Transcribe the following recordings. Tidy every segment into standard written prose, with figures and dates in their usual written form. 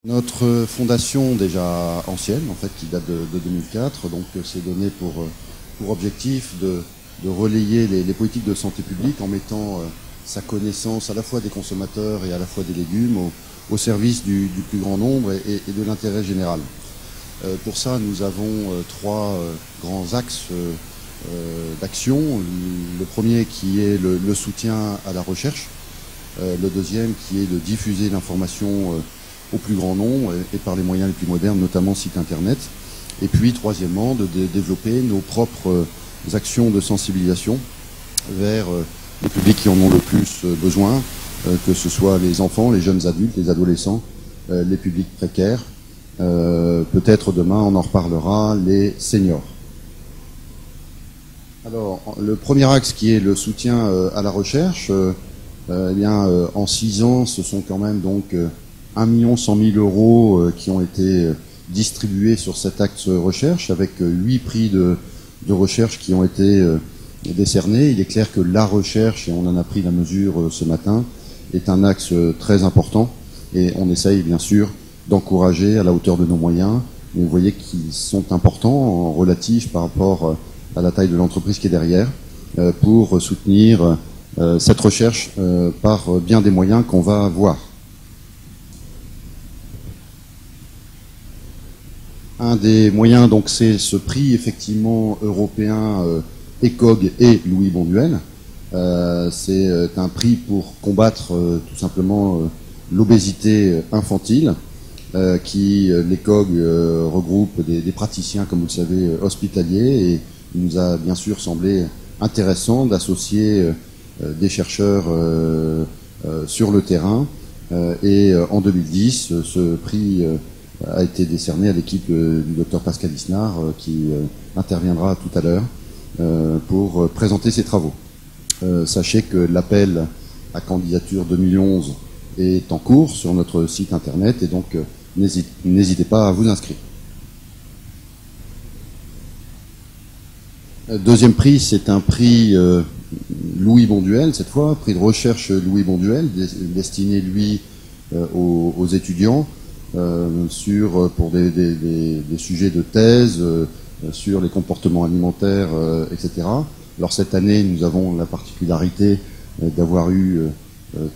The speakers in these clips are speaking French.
Notre fondation, déjà ancienne, en fait, qui date de 2004, donc s'est donné pour objectif de relayer les politiques de santé publique en mettant sa connaissance à la fois des consommateurs et à la fois des légumes au service du plus grand nombre et de l'intérêt général. Pour ça, nous avons trois grands axes d'action. Le premier qui est le soutien à la recherche, le deuxième qui est de diffuser l'information au plus grand nombre et par les moyens les plus modernes, notamment site internet. Et puis, troisièmement, de développer nos propres actions de sensibilisation vers les publics qui en ont le plus besoin, que ce soit les enfants, les jeunes adultes, les adolescents, les publics précaires. Peut-être demain, on en reparlera, les seniors. Alors, le premier axe qui est le soutien à la recherche, en 6 ans, ce sont quand même donc 1 100 000 € qui ont été distribués sur cet axe recherche, avec 8 prix de recherche qui ont été décernés. Il est clair que la recherche, et on en a pris la mesure ce matin, est un axe très important, et on essaye bien sûr d'encourager à la hauteur de nos moyens. Mais vous voyez qu'ils sont importants en relatif par rapport à la taille de l'entreprise qui est derrière, pour soutenir cette recherche par bien des moyens qu'on va voir. Un des moyens, donc, c'est ce prix effectivement européen ECOG et Louis Bonduelle. C'est un prix pour combattre tout simplement l'obésité infantile, qui l'ECOG regroupe des praticiens, comme vous le savez, hospitaliers, et il nous a bien sûr semblé intéressant d'associer des chercheurs sur le terrain. Et en 2010, ce prix a été décerné à l'équipe du docteur Pascal Isnard, qui interviendra tout à l'heure pour présenter ses travaux. Sachez que l'appel à candidature 2011 est en cours sur notre site internet, et donc n'hésitez pas à vous inscrire. Deuxième prix, c'est un prix Louis Bonduelle, cette fois, prix de recherche Louis Bonduelle, destiné, lui, aux étudiants, pour des sujets de thèse, sur les comportements alimentaires, etc. Alors cette année, nous avons la particularité d'avoir eu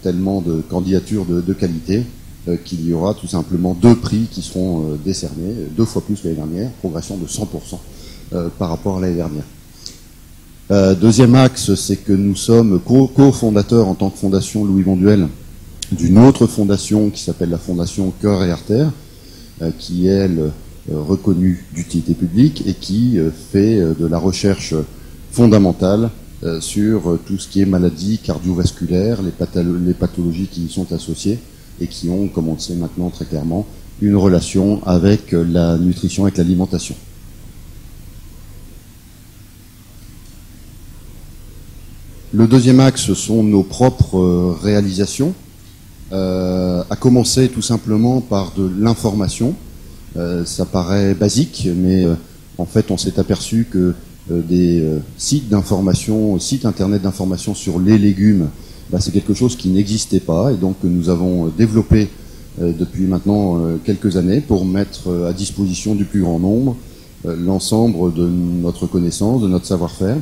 tellement de candidatures de qualité qu'il y aura tout simplement 2 prix qui seront décernés, 2 fois plus que l'année dernière, progression de 100% par rapport à l'année dernière. Deuxième axe, c'est que nous sommes co-fondateurs en tant que fondation Louis Bonduelle d'une autre fondation qui s'appelle la Fondation Cœur et Artères, qui est, elle, reconnue d'utilité publique et qui fait de la recherche fondamentale sur tout ce qui est maladies cardiovasculaires, les pathologies qui y sont associées et qui ont, comme on le sait maintenant très clairement, une relation avec la nutrition, avec l'alimentation. Le deuxième axe sont nos propres réalisations, à commencer tout simplement par de l'information. Ça paraît basique, mais en fait on s'est aperçu que des sites d'information, sites internet d'information sur les légumes, c'est quelque chose qui n'existait pas, et donc nous avons développé depuis maintenant quelques années pour mettre à disposition du plus grand nombre l'ensemble de notre connaissance, de notre savoir-faire.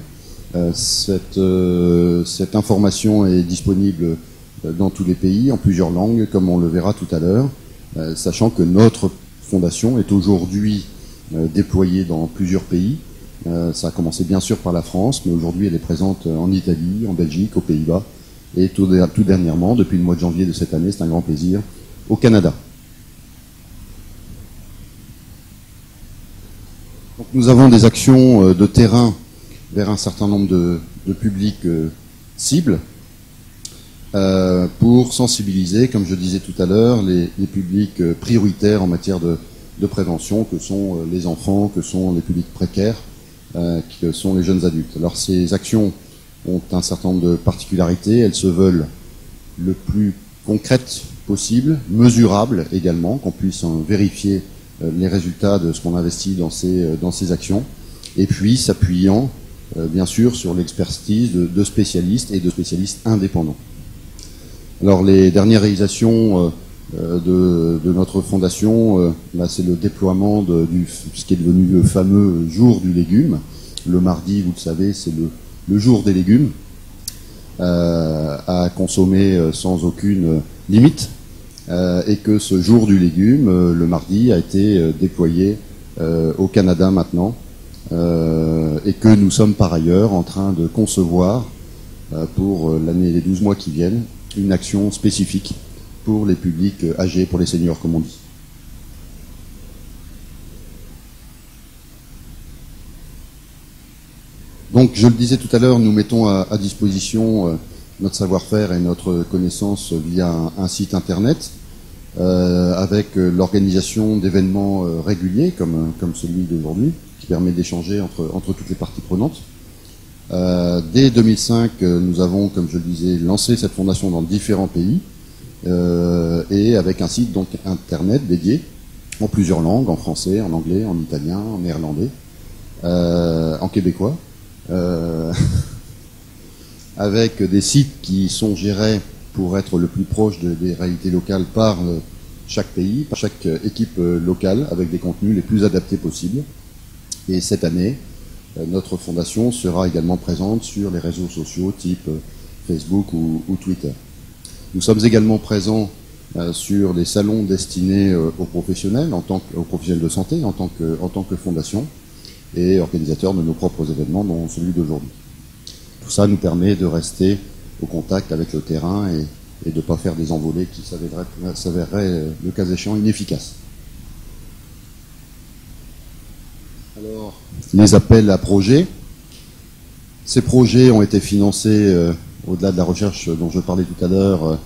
Cette information est disponible dans tous les pays, en plusieurs langues, comme on le verra tout à l'heure, sachant que notre fondation est aujourd'hui déployée dans plusieurs pays. Ça a commencé bien sûr par la France, mais aujourd'hui elle est présente en Italie, en Belgique, aux Pays-Bas, et tout dernièrement, depuis le mois de janvier de cette année, c'est un grand plaisir, au Canada. Donc, nous avons des actions de terrain vers un certain nombre de publics cibles, pour sensibiliser, comme je disais tout à l'heure, les publics prioritaires en matière de prévention, que sont les enfants, que sont les publics précaires, que sont les jeunes adultes. Alors ces actions ont un certain nombre de particularités, elles se veulent le plus concrètes possible, mesurables également, qu'on puisse vérifier les résultats de ce qu'on investit dans ces actions, et puis s'appuyant bien sûr sur l'expertise de spécialistes et de spécialistes indépendants. Alors les dernières réalisations de notre fondation, c'est le déploiement de ce qui est devenu le fameux jour du légume. Le mardi, vous le savez, c'est le jour des légumes, à consommer sans aucune limite, et que ce jour du légume, le mardi, a été déployé au Canada maintenant, et que nous sommes par ailleurs en train de concevoir pour l'année, les 12 mois qui viennent, une action spécifique pour les publics âgés, pour les seniors comme on dit. Donc je le disais tout à l'heure, nous mettons à disposition notre savoir-faire et notre connaissance via un site internet, avec l'organisation d'événements réguliers comme celui d'aujourd'hui, qui permet d'échanger entre toutes les parties prenantes. Dès 2005, nous avons, comme je le disais, lancé cette fondation dans différents pays, et avec un site donc internet dédié en plusieurs langues, en français, en anglais, en italien, en néerlandais, en québécois, avec des sites qui sont gérés pour être le plus proche des réalités locales par chaque pays, par chaque équipe locale, avec des contenus les plus adaptés possibles. Et cette année, notre fondation sera également présente sur les réseaux sociaux type Facebook ou Twitter. Nous sommes également présents sur les salons destinés aux professionnels, aux professionnels de santé, en tant que fondation, et organisateurs de nos propres événements, dont celui d'aujourd'hui. Tout ça nous permet de rester au contact avec le terrain et de ne pas faire des envolées qui s'avéreraient, le cas échéant, inefficaces. Alors, les appels à projets. Ces projets ont été financés, au-delà de la recherche dont je parlais tout à l'heure,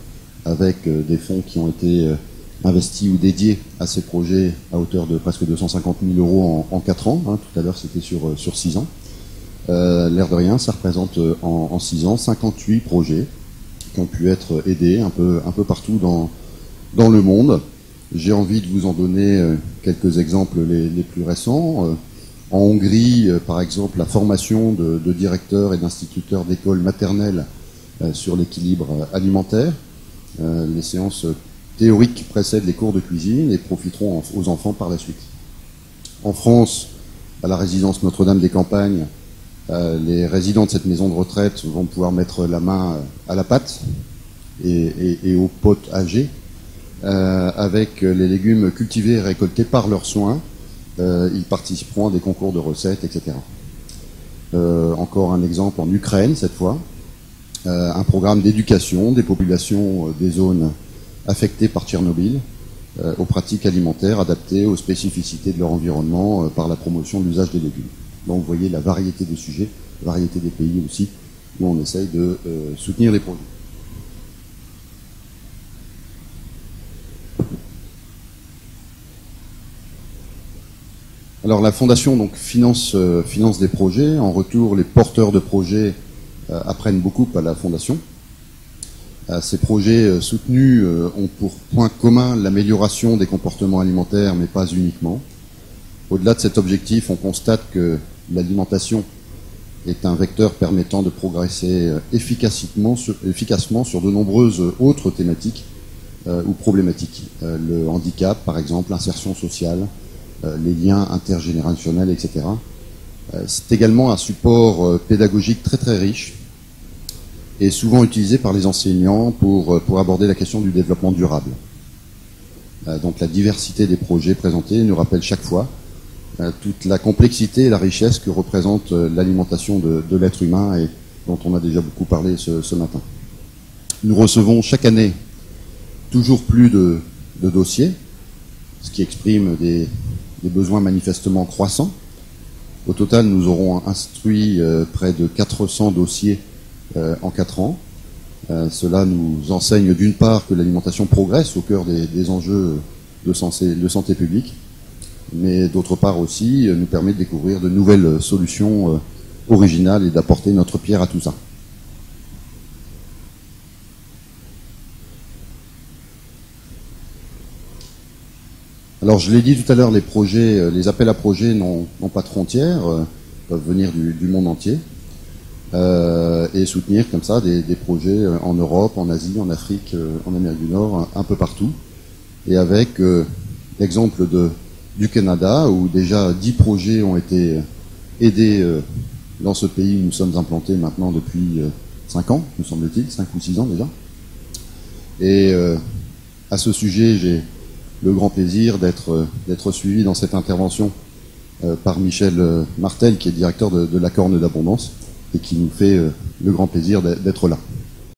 avec des fonds qui ont été investis ou dédiés à ces projets à hauteur de presque 250 000 euros en 4 ans. Tout à l'heure, c'était sur 6 ans. L'air de rien, ça représente en 6 ans 58 projets qui ont pu être aidés un peu partout dans le monde. J'ai envie de vous en donner quelques exemples les plus récents. En Hongrie, par exemple, la formation de directeurs et d'instituteurs d'écoles maternelles sur l'équilibre alimentaire. Les séances théoriques précèdent les cours de cuisine et profiteront aux enfants par la suite. En France, à la résidence Notre-Dame des Campagnes, les résidents de cette maison de retraite vont pouvoir mettre la main à la pâte et aux potager, avec les légumes cultivés et récoltés par leurs soins. Ils participeront à des concours de recettes, etc. Encore un exemple en Ukraine, cette fois. Un programme d'éducation des populations des zones affectées par Tchernobyl aux pratiques alimentaires adaptées aux spécificités de leur environnement par la promotion de l'usage des légumes. Donc vous voyez la variété des sujets, la variété des pays aussi, où on essaye de soutenir les projets. Alors la Fondation donc, finance des projets. En retour, les porteurs de projets apprennent beaucoup à la Fondation. Ces projets soutenus ont pour point commun l'amélioration des comportements alimentaires, mais pas uniquement. Au-delà de cet objectif, on constate que l'alimentation est un vecteur permettant de progresser efficacement sur de nombreuses autres thématiques ou problématiques. Le handicap, par exemple, l'insertion sociale, les liens intergénérationnels, etc. C'est également un support pédagogique très très riche et souvent utilisé par les enseignants pour aborder la question du développement durable. Donc la diversité des projets présentés nous rappelle chaque fois toute la complexité et la richesse que représente l'alimentation de l'être humain et dont on a déjà beaucoup parlé ce matin. Nous recevons chaque année toujours plus de dossiers, ce qui exprime des besoins manifestement croissants. Au total, nous aurons instruit près de 400 dossiers en 4 ans. Cela nous enseigne d'une part que l'alimentation progresse au cœur des enjeux de santé publique, mais d'autre part aussi nous permet de découvrir de nouvelles solutions originales et d'apporter notre pierre à tout ça. Alors je l'ai dit tout à l'heure, les appels à projets n'ont pas de frontières, peuvent venir du monde entier et soutenir comme ça des projets en Europe, en Asie, en Afrique, en Amérique du Nord, un peu partout. et avec l'exemple du Canada, où déjà 10 projets ont été aidés dans ce pays où nous sommes implantés maintenant depuis 5 ans, me semble-t-il, 5 ou 6 ans déjà. Et à ce sujet, j'ai le grand plaisir d'être suivi dans cette intervention par Michel Martel, qui est directeur de la Corne d'Abondance, et qui nous fait le grand plaisir d'être là.